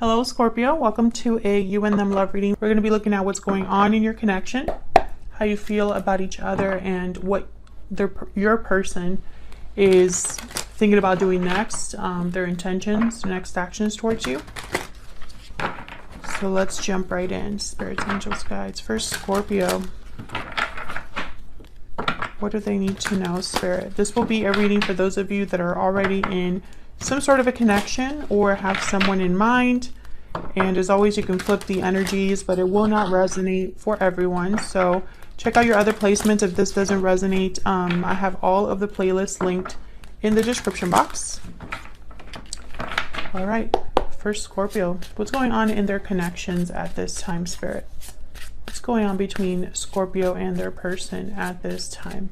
Hello, Scorpio. Welcome to a you and them love reading. We're going to be looking at what's going on in your connection, how you feel about each other, and what your person is thinking about doing next, their intentions, next actions towards you. So let's jump right in. Spirits, angels, guides. First, Scorpio. What do they need to know, Spirit? This will be a reading for those of you that are already in some sort of a connection or have someone in mind. And as always, you can flip the energies, but it will not resonate for everyone. So check out your other placements if this doesn't resonate. I have all of the playlists linked in the description box. All right, first Scorpio. What's going on in their connections at this time, Spirit? What's going on between Scorpio and their person at this time?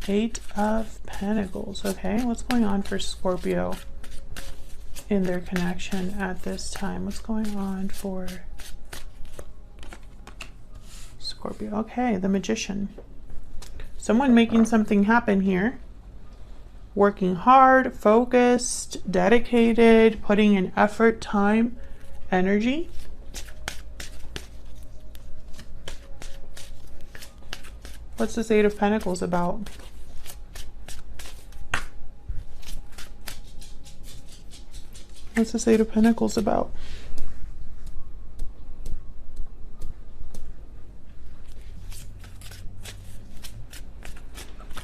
Eight of Pentacles. Okay, what's going on for Scorpio in their connection at this time? What's going on for Scorpio? Okay, the Magician. Someone making something happen here. Working hard, focused, dedicated, putting in effort, time, energy. What's this Eight of Pentacles about? What's this Eight of Pentacles about?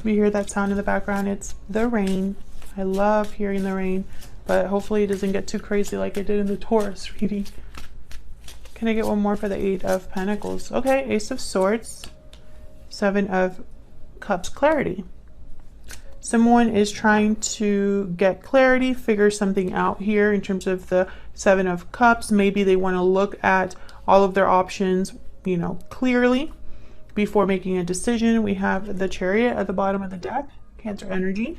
We hear that sound in the background. It's the rain. I love hearing the rain, but hopefully it doesn't get too crazy like it did in the Taurus reading. Can I get one more for the Eight of Pentacles? Okay, Ace of Swords, Seven of Cups, clarity. Someone is trying to get clarity, figure something out here in terms of the Seven of Cups. Maybe they want to look at all of their options, you know, clearly before making a decision. We have the Chariot at the bottom of the deck, Cancer energy.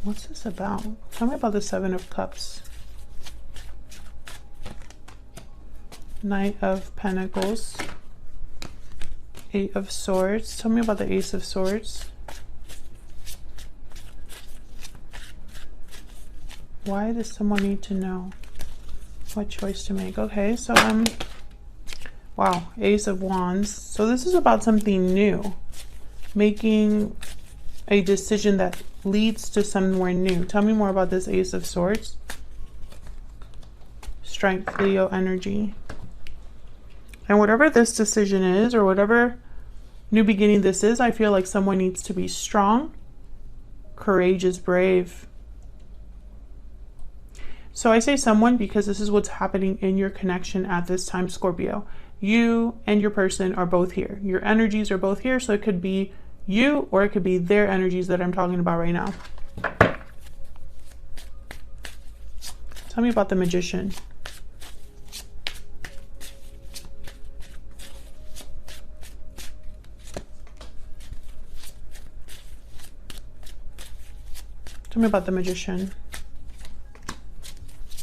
What's this about? Tell me about the Seven of Cups. Knight of Pentacles. Eight of Swords. Tell me about the Ace of Swords. Why does someone need to know what choice to make? Okay, so wow, Ace of Wands. So this is about something new. Making a decision that leads to somewhere new. Tell me more about this Ace of Swords. Strength, Leo energy. And whatever this decision is, or whatever new beginning this is, I feel like someone needs to be strong, courageous, brave. So I say someone because this is what's happening in your connection at this time, Scorpio. You and your person are both here. Your energies are both here, so it could be you or it could be their energies that I'm talking about right now. Tell me about the Magician. Tell me about the Magician.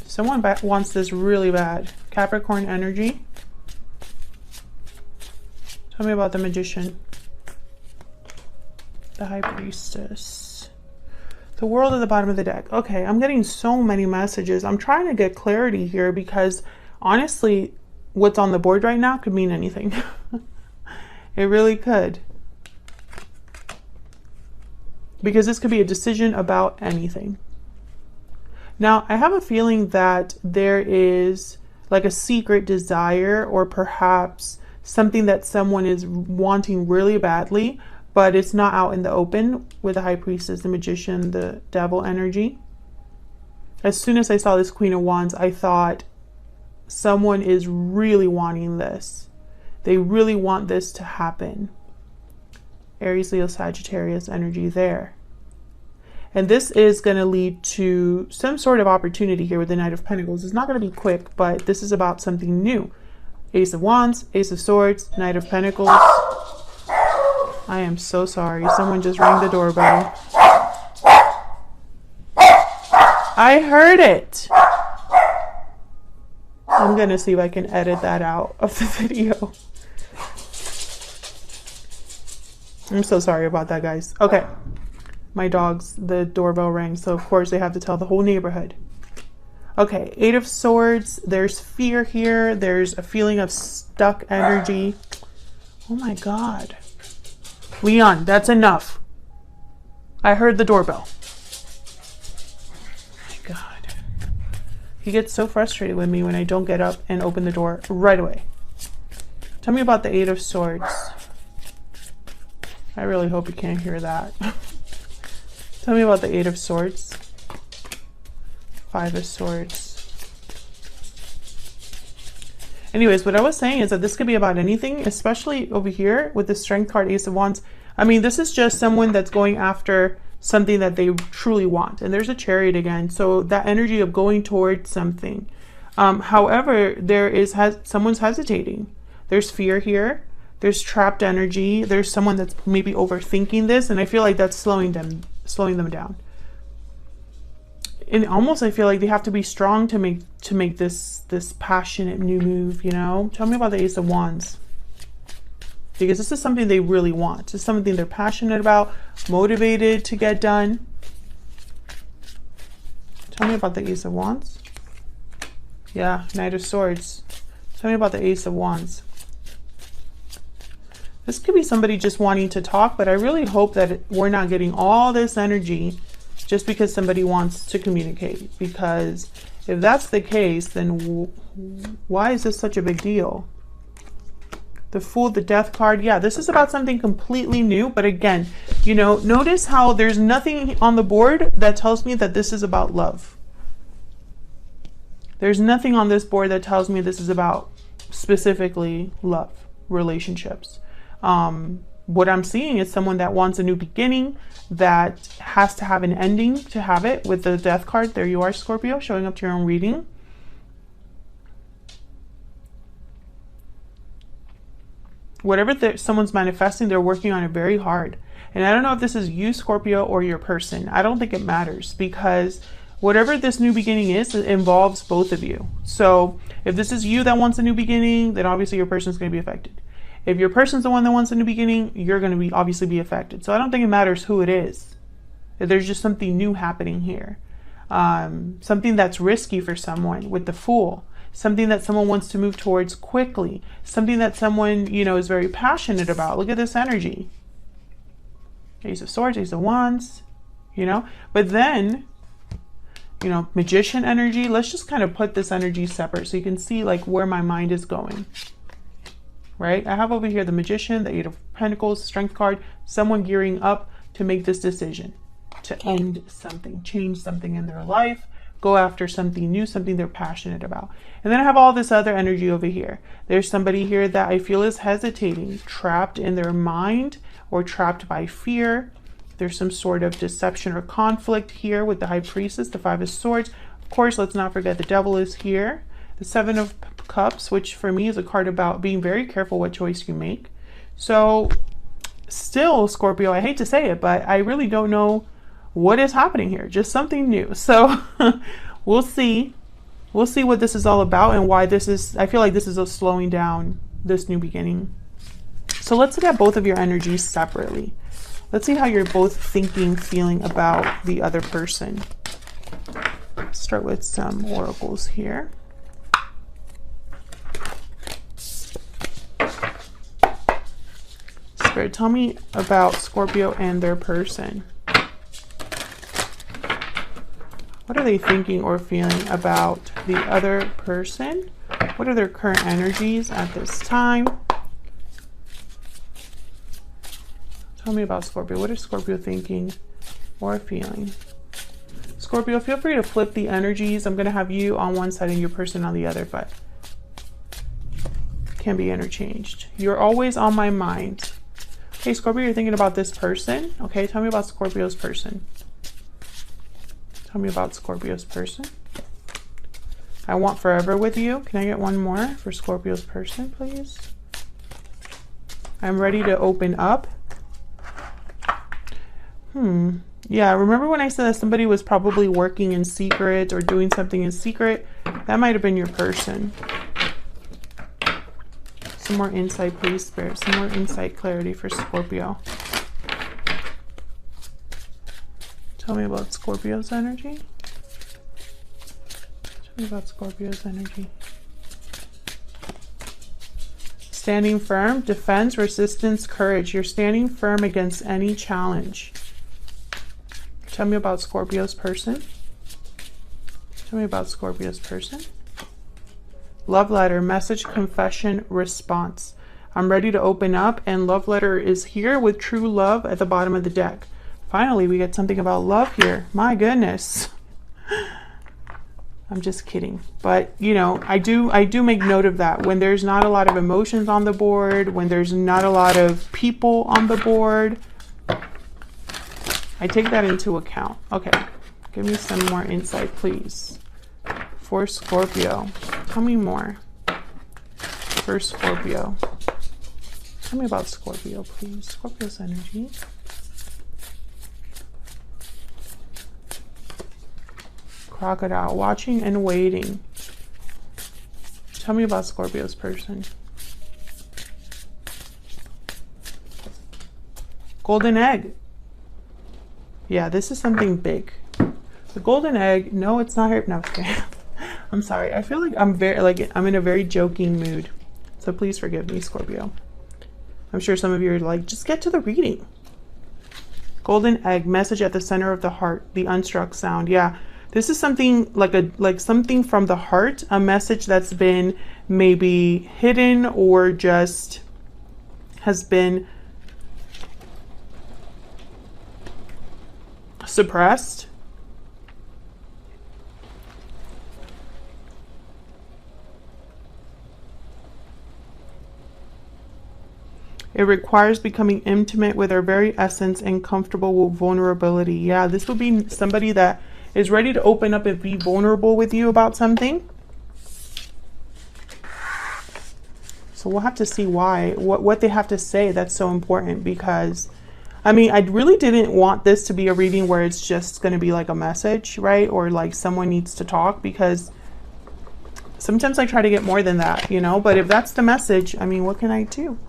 Someone wants this really bad. Capricorn energy. Tell me about the Magician. The High Priestess. The World at the bottom of the deck. Okay, I'm getting so many messages. I'm trying to get clarity here because honestly, what's on the board right now could mean anything. It really could. Because this could be a decision about anything. Now, I have a feeling that there is like a secret desire or perhaps something that someone is wanting really badly, but it's not out in the open with the High Priestess, the Magician, the Devil energy. As soon as I saw this Queen of Wands, I thought someone is really wanting this. They really want this to happen. Aries, Leo, Sagittarius energy there. And this is going to lead to some sort of opportunity here with the Knight of Pentacles. It's not going to be quick, but this is about something new. Ace of Wands, Ace of Swords, Knight of Pentacles. I am so sorry. Someone just rang the doorbell. I heard it. I'm going to see if I can edit that out of the video. I'm so sorry about that, guys. Okay. My dogs, the doorbell rang, so of course they have to tell the whole neighborhood. Okay, Eight of Swords. There's fear here. There's a feeling of stuck energy. Oh my God. Leon, that's enough. I heard the doorbell. Oh my God. He gets so frustrated with me when I don't get up and open the door right away. Tell me about the Eight of Swords. I really hope you can't hear that. Tell me about the Eight of Swords. Five of Swords. Anyways, what I was saying is that this could be about anything, especially over here with the Strength card, Ace of Wands. I mean, this is just someone that's going after something that they truly want. And there's a Chariot again. So that energy of going towards something. However, there is someone's hesitating. There's fear here. There's trapped energy. There's someone that's maybe overthinking this. And I feel like that's slowing them down. And almost I feel like they have to be strong to make this passionate new move, you know? Tell me about the Ace of Wands. Because this is something they really want. This is something they're passionate about, motivated to get done. Tell me about the Ace of Wands. Yeah, Knight of Swords. Tell me about the Ace of Wands. This could be somebody just wanting to talk, but I really hope that we're not getting all this energy just because somebody wants to communicate. Because if that's the case, then why is this such a big deal? The Fool, the Death card. Yeah, this is about something completely new. But again, you know, notice how there's nothing on the board that tells me that this is about love. There's nothing on this board that tells me this is about specifically love, relationships. What I'm seeing is someone that wants a new beginning, that has to have an ending to have it. With the Death card, there you are, Scorpio, showing up to your own reading. Whatever someone's manifesting, they're working on it very hard. And I don't know if this is you, Scorpio, or your person. I don't think it matters, because whatever this new beginning is, it involves both of you. So if this is you that wants a new beginning, then obviously your person's going to be affected. If your person's the one that wants a new beginning, you're going to obviously be affected. So I don't think it matters who it is. There's just something new happening here. Something that's risky for someone with the Fool. Something that someone wants to move towards quickly. Something that someone, you know, is very passionate about. Look at this energy. Ace of Swords, Ace of Wands, you know. But then, you know, Magician energy. Let's just kind of put this energy separate so you can see like where my mind is going. Right? I have over here the Magician, the Eight of Pentacles, Strength card, someone gearing up to make this decision, to end something, change something in their life, go after something new, something they're passionate about. And then I have all this other energy over here. There's somebody here that I feel is hesitating, trapped in their mind or trapped by fear. There's some sort of deception or conflict here with the High Priestess, the Five of Swords. Of course, let's not forget the Devil is here. The Seven of Cups, which for me is a card about being very careful what choice you make. So still, Scorpio, I hate to say it, but I really don't know what is happening here. Just something new. So we'll see. We'll see what this is all about and why this is, I feel like this is a slowing down this new beginning. So let's look at both of your energies separately. Let's see how you're both thinking, feeling about the other person. Let's start with some oracles here. Spirit, tell me about Scorpio and their person. What are they thinking or feeling about the other person? What are their current energies at this time? Tell me about Scorpio. What is Scorpio thinking or feeling? Scorpio, feel free to flip the energies. I'm going to have you on one side and your person on the other, but can be interchanged. You're always on my mind. Okay, Scorpio, you're thinking about this person. Okay, tell me about Scorpio's person. Tell me about Scorpio's person. I want forever with you. Can I get one more for Scorpio's person, please? I'm ready to open up. Yeah, remember when I said that somebody was probably working in secret or doing something in secret? That might have been your person. Some more insight, please, Spirit. Some more insight, clarity for Scorpio. Tell me about Scorpio's energy. Tell me about Scorpio's energy. Standing firm, defense, resistance, courage. You're standing firm against any challenge. Tell me about Scorpio's person. Tell me about Scorpio's person. Love letter, message, confession, response. I'm ready to open up, and love letter is here with true love at the bottom of the deck. Finally, we get something about love here. My goodness. I'm just kidding. But, you know, I do make note of that. When there's not a lot of emotions on the board, when there's not a lot of people on the board, I take that into account. Okay, give me some more insight, please. For Scorpio. Tell me more. For Scorpio. Tell me about Scorpio, please. Scorpio's energy. Crocodile, watching and waiting. Tell me about Scorpio's person. Golden egg. Yeah, this is something big. The golden egg. No, it's not her. No, okay. I'm sorry. I feel like I'm in a very joking mood. So please forgive me, Scorpio. I'm sure some of you are like, just get to the reading. Golden egg, message at the center of the heart, the unstruck sound. Yeah. This is something like something from the heart, a message that's been maybe hidden or just has been suppressed. It requires becoming intimate with our very essence and comfortable with vulnerability. Yeah, this would be somebody that is ready to open up and be vulnerable with you about something. So we'll have to see why, what they have to say that's so important, because I mean, I really didn't want this to be a reading where it's just going to be like a message, right? Or like someone needs to talk, because sometimes I try to get more than that, you know, but if that's the message, I mean, what can I do?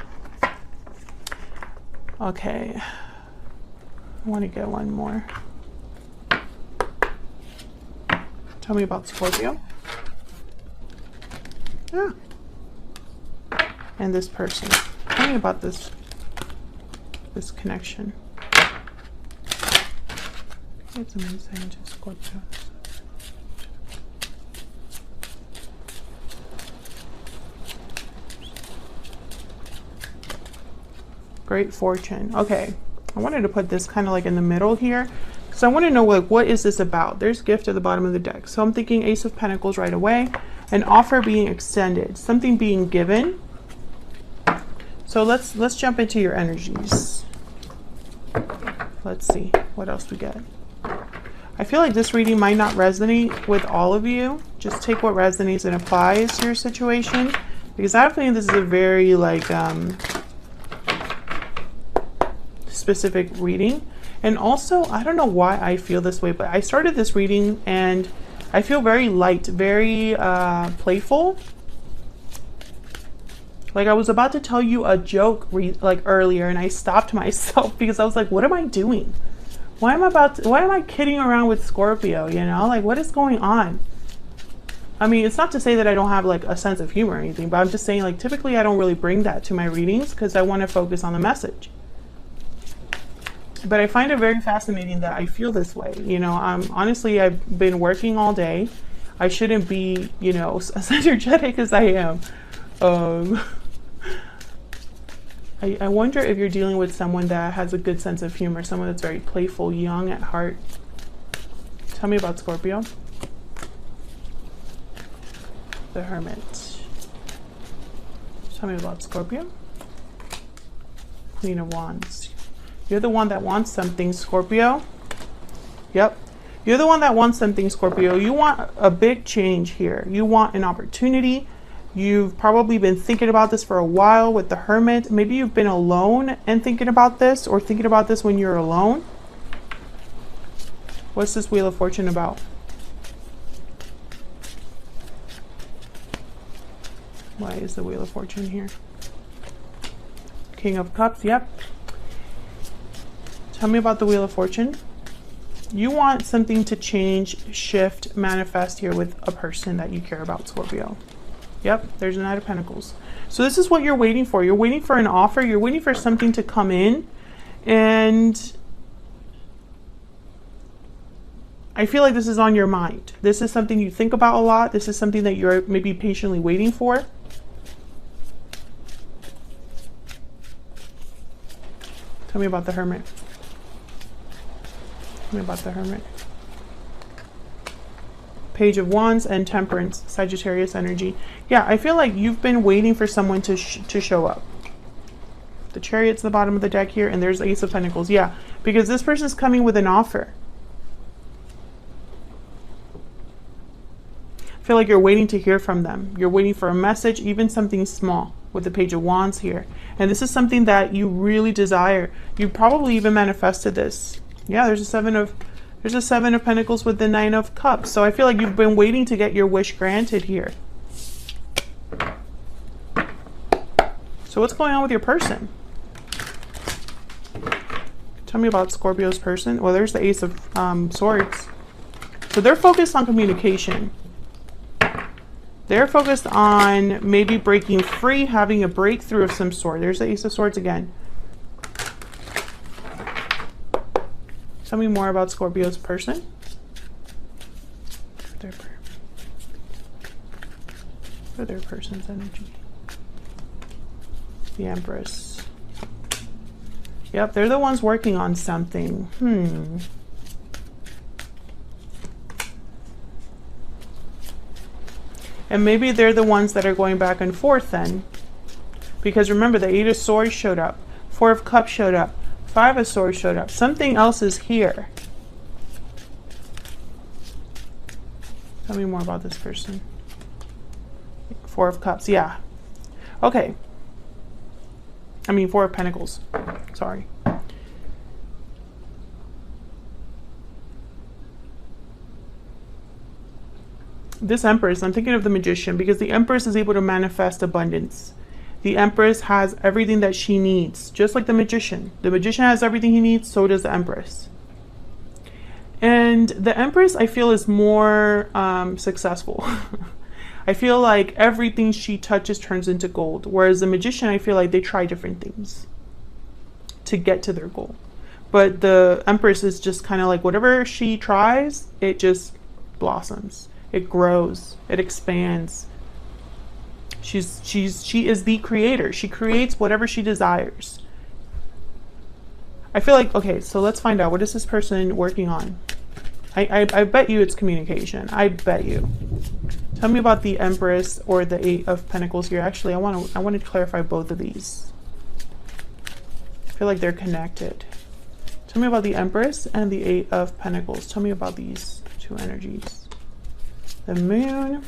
Okay. I want to get one more. Tell me about Scorpio. Yeah. And this person. Tell me about this connection. Get some insight into Scorpio. Great fortune. Okay. I wanted to put this kind of like in the middle here. So I want to know, like, what is this about? There's gift at the bottom of the deck. So I'm thinking Ace of Pentacles right away. An offer being extended. Something being given. So let's jump into your energies. Let's see what else we get. I feel like this reading might not resonate with all of you. Just take what resonates and applies to your situation. Because I think this is a very, like, specific reading. And also, I don't know why I feel this way, but I started this reading and I feel very light, very playful. Like I was about to tell you a joke like earlier, and I stopped myself because I was like, what am I doing? Why am I kidding around with Scorpio, you know? Like, what is going on? I mean, it's not to say that I don't have like a sense of humor or anything, but I'm just saying, like, typically I don't really bring that to my readings because I want to focus on the message. But I find it very fascinating that I feel this way. You know, honestly, I've been working all day. I shouldn't be, you know, as energetic as I am. I wonder if you're dealing with someone that has a good sense of humor, someone that's very playful, young at heart. Tell me about Scorpio. The Hermit. Tell me about Scorpio. Queen of Wands. You're the one that wants something, Scorpio. Yep. You're the one that wants something, Scorpio. You want a big change here. You want an opportunity. You've probably been thinking about this for a while with the Hermit. Maybe you've been alone and thinking about this, or thinking about this when you're alone. What's this Wheel of Fortune about? Why is the Wheel of Fortune here? King of Cups, yep. Tell me about the Wheel of Fortune. You want something to change, shift, manifest here with a person that you care about, Scorpio. Yep, there's a Knight of Pentacles. So this is what you're waiting for. You're waiting for an offer. You're waiting for something to come in. And I feel like this is on your mind. This is something you think about a lot. This is something that you're maybe patiently waiting for. Tell me about the Hermit. Tell me about the Hermit. Page of Wands and Temperance, Sagittarius energy. Yeah, I feel like you've been waiting for someone to show up. The Chariot's the bottom of the deck here, and there's the Ace of Pentacles. Yeah, because this person's coming with an offer. I feel like you're waiting to hear from them. You're waiting for a message, even something small, with the Page of Wands here. And this is something that you really desire. You probably even manifested this. Yeah, there's a Seven of Pentacles with the Nine of Cups. So I feel like you've been waiting to get your wish granted here. So what's going on with your person? Tell me about Scorpio's person. Well, there's the Ace of Swords. So they're focused on communication. They're focused on maybe breaking free, having a breakthrough of some sort. There's the Ace of Swords again. Tell me more about Scorpio's person. For their person's energy. The Empress. Yep, they're the ones working on something. And maybe they're the ones that are going back and forth then. Because remember, the Eight of Swords showed up. Four of Cups showed up. Five of Swords showed up. Something else is here. Tell me more about this person. Four of Cups, yeah. Okay. I mean, Four of Pentacles. Sorry. This Empress, I'm thinking of the Magician, because the Empress is able to manifest abundance. The Empress has everything that she needs, just like the Magician. The Magician has everything he needs, so does the Empress. And the Empress, I feel, is more successful. I feel like everything she touches turns into gold. Whereas the Magician, I feel like they try different things to get to their goal. But the Empress is just kind of like whatever she tries, it just blossoms. It grows. It expands. She is the creator. She creates whatever she desires. I feel like, okay, so let's find out. What is this person working on? I bet you it's communication. I bet you. Tell me about the Empress or the Eight of Pentacles here. Actually, I want to clarify both of these. I feel like they're connected. Tell me about the Empress and the Eight of Pentacles. Tell me about these two energies. The Moon,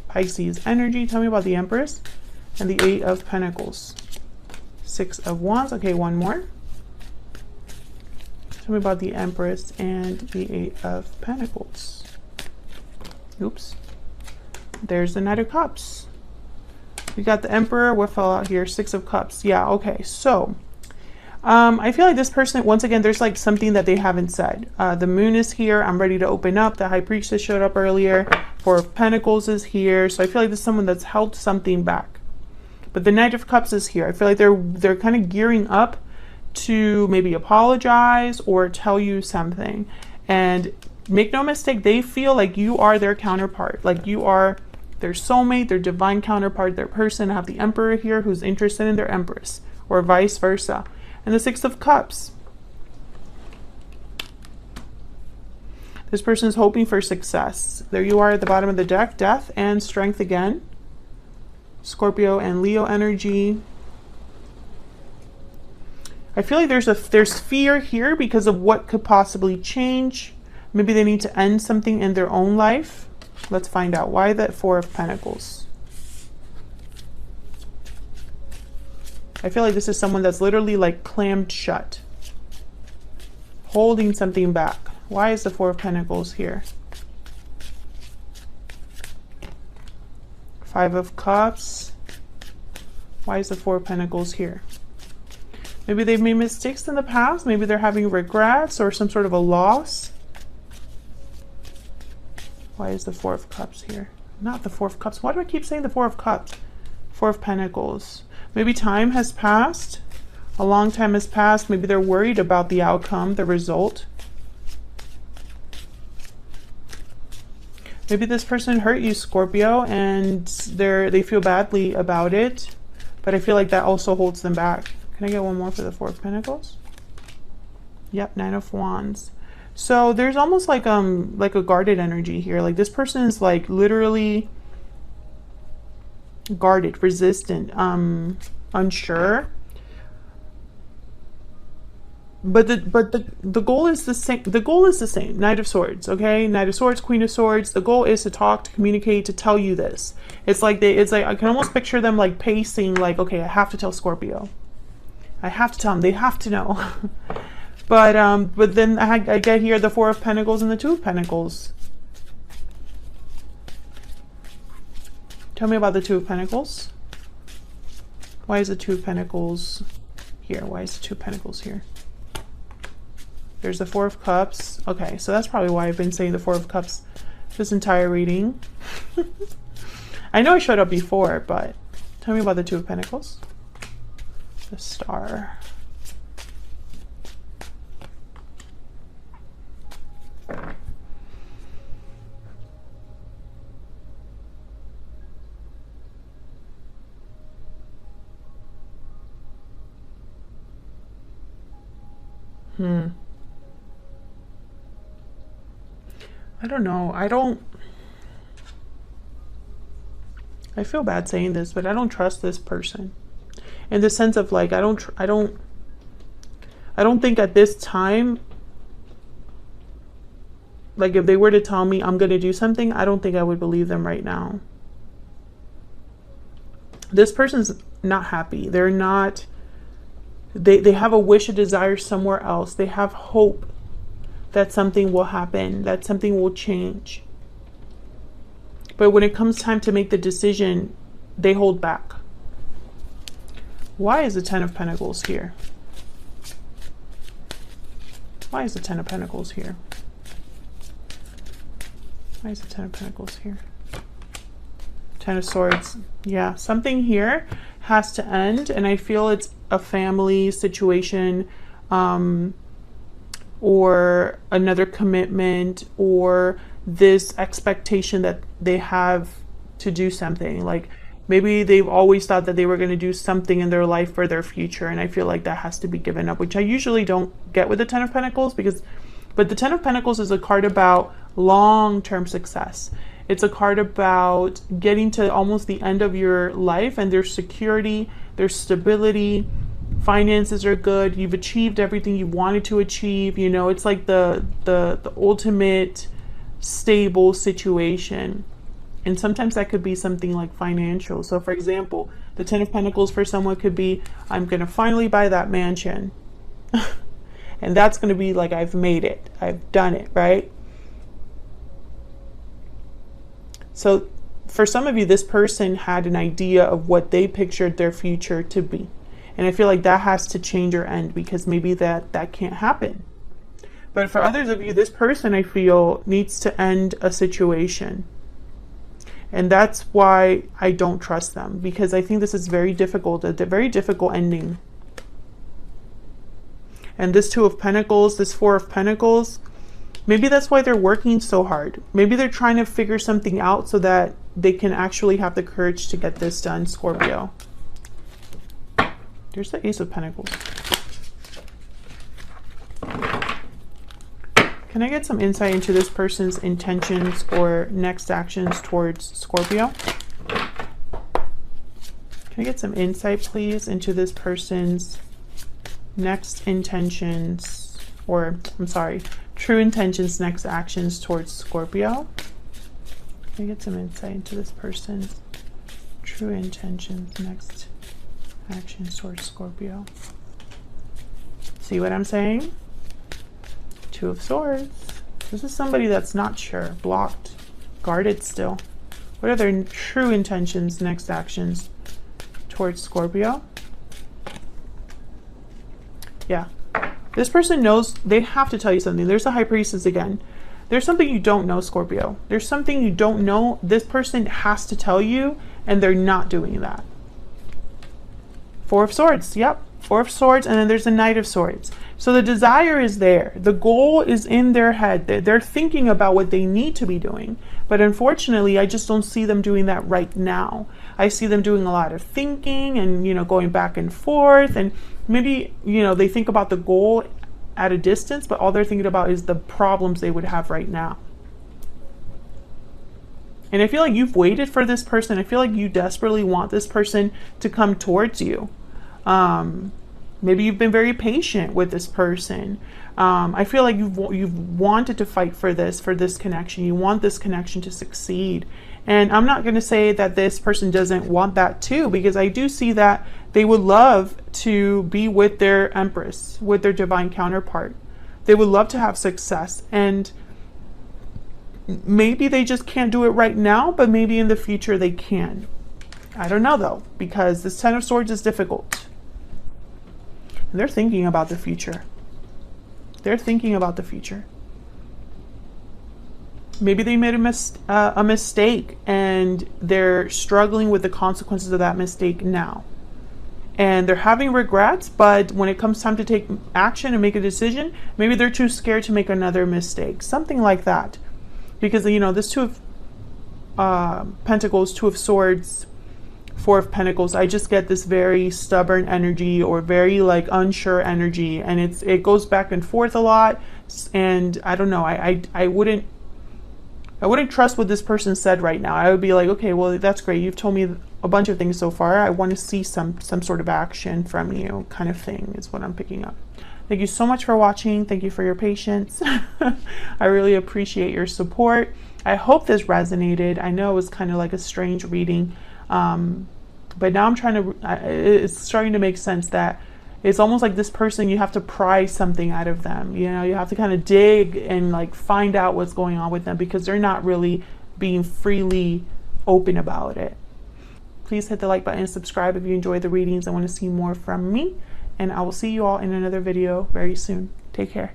Pisces energy. Tell me about the Empress and the Eight of Pentacles. Six of Wands. Okay, one more. Tell me about the Empress and the Eight of Pentacles. Oops. There's the Knight of Cups. We got the Emperor. What fell out here? Six of Cups. Yeah, okay. So, I feel like this person, once again, there's like something that they haven't said. The Moon is here. I'm ready to open up. The High Priestess showed up earlier. Four of Pentacles is here. So I feel like this is someone that's held something back. But the Knight of Cups is here. I feel like they're kind of gearing up to maybe apologize or tell you something. And make no mistake, they feel like you are their counterpart. Like you are their soulmate, their divine counterpart, their person. I have the Emperor here who's interested in their Empress, or vice versa. And the Six of Cups. This person is hoping for success. There you are at the bottom of the deck. Death and Strength again. Scorpio and Leo energy. I feel like there's fear here because of what could possibly change. Maybe they need to end something in their own life. Let's find out. Why that Four of Pentacles? I feel like this is someone that's literally like clammed shut, holding something back. Why is the Four of Pentacles here? Five of Cups. Why is the Four of Pentacles here? Maybe they've made mistakes in the past. Maybe they're having regrets or some sort of a loss. Why is the Four of Cups here? Not the Four of Cups. Why do I keep saying the Four of Cups? Four of Pentacles. Maybe time has passed. A long time has passed. Maybe they're worried about the outcome, the result. Maybe this person hurt you, Scorpio, and they feel badly about it. But I feel like that also holds them back. Can I get one more for the Four of Pentacles? Yep, Nine of Wands. So there's almost like a guarded energy here. Like this person is like literally guarded, resistant, unsure. But the goal is the same. The goal is the same. Knight of Swords, okay? Knight of Swords, Queen of Swords. The goal is to talk, to communicate, to tell you this. It's like I can almost picture them like pacing, like, okay, I have to tell Scorpio. I have to tell them. They have to know. But then I get here the Four of Pentacles and the Two of Pentacles. Tell me about the Two of Pentacles. Why is the Two of Pentacles here? Why is the Two of Pentacles here? There's the Four of Cups. Okay, so that's probably why I've been saying the Four of Cups this entire reading. I know I showed up before, but tell me about the Two of Pentacles. The Star. I don't know. I feel bad saying this, but I don't trust this person. In the sense of like, I don't think at this time, like if they were to tell me I'm going to do something, I don't think I would believe them right now. This person's not happy. They're not, they have a wish, a desire somewhere else. They have hope that something will happen, that something will change. But when it comes time to make the decision, they hold back. Why is the Ten of Pentacles here? Why is the Ten of Pentacles here? Why is the Ten of Pentacles here? Ten of Swords. Yeah, something here has to end, and I feel it's a family situation, or another commitment, or this expectation that they have to do something. Like maybe they've always thought that they were going to do something in their life for their future, and I feel like that has to be given up, which I usually don't get with the Ten of Pentacles, but the Ten of Pentacles is a card about long-term success. It's a card about getting to almost the end of your life, and there's security, there's stability, finances are good, you've achieved everything you wanted to achieve. You know, it's like the ultimate stable situation. And sometimes that could be something like financial. So for example, the Ten of Pentacles for someone could be, I'm going to finally buy that mansion. And that's going to be like, I've made it. I've done it, right? So for some of you, this person had an idea of what they pictured their future to be. And I feel like that has to change or end, because maybe that can't happen. But for others of you, this person, I feel, needs to end a situation. And that's why I don't trust them, because I think this is very difficult, a very difficult ending. And this Two of Pentacles, this Four of Pentacles, maybe that's why they're working so hard. Maybe they're trying to figure something out so that they can actually have the courage to get this done, Scorpio. There's the Ace of Pentacles. Can I get some insight into this person's intentions or next actions towards Scorpio? Can I get some insight, please, into this person's next intentions, or I'm sorry, true intentions, next actions towards Scorpio? Can I get some insight into this person's true intentions, next actions towards Scorpio? See what I'm saying? Two of Swords. This is somebody that's not sure, blocked, guarded still. What are their true intentions, next actions towards Scorpio? Yeah. This person knows, they have to tell you something. There's a High Priestess again. There's something you don't know, Scorpio. There's something you don't know. This person has to tell you, and they're not doing that. Four of Swords. Yep. Four of Swords, and then there's a Knight of Swords. So the desire is there. The goal is in their head. They're thinking about what they need to be doing. But unfortunately, I just don't see them doing that right now. I see them doing a lot of thinking and, you know, going back and forth. And maybe, you know, they think about the goal at a distance, but all they're thinking about is the problems they would have right now. And I feel like you've waited for this person. I feel like you desperately want this person to come towards you. Maybe you've been very patient with this person. I feel like you've wanted to fight for this connection. You want this connection to succeed. And I'm not going to say that this person doesn't want that too, because I do see that they would love to be with their Empress, with their divine counterpart. They would love to have success, and maybe they just can't do it right now, but maybe in the future they can. I don't know though, because this Ten of Swords is difficult. And they're thinking about the future. They're thinking about the future. Maybe they made a mistake and they're struggling with the consequences of that mistake now. And they're having regrets, but when it comes time to take action and make a decision, maybe they're too scared to make another mistake. Something like that. Because, you know, this Two of Pentacles, Two of Swords, Four of Pentacles, I just get this very stubborn energy or very like unsure energy, and it goes back and forth a lot. And I don't know, I wouldn't trust what this person said right now. I would be like, okay, well, that's great. You've told me a bunch of things so far. I want to see some sort of action from you, kind of thing is what I'm picking up. Thank you so much for watching. Thank you for your patience. I really appreciate your support. I hope this resonated. I know it was kind of like a strange reading. But now I'm trying to, it's starting to make sense that it's almost like this person, you have to pry something out of them. You know, you have to kind of dig and like find out what's going on with them, because they're not really being freely open about it. Please hit the like button and subscribe if you enjoyed the readings and want to see more from me. And I will see you all in another video very soon. Take care.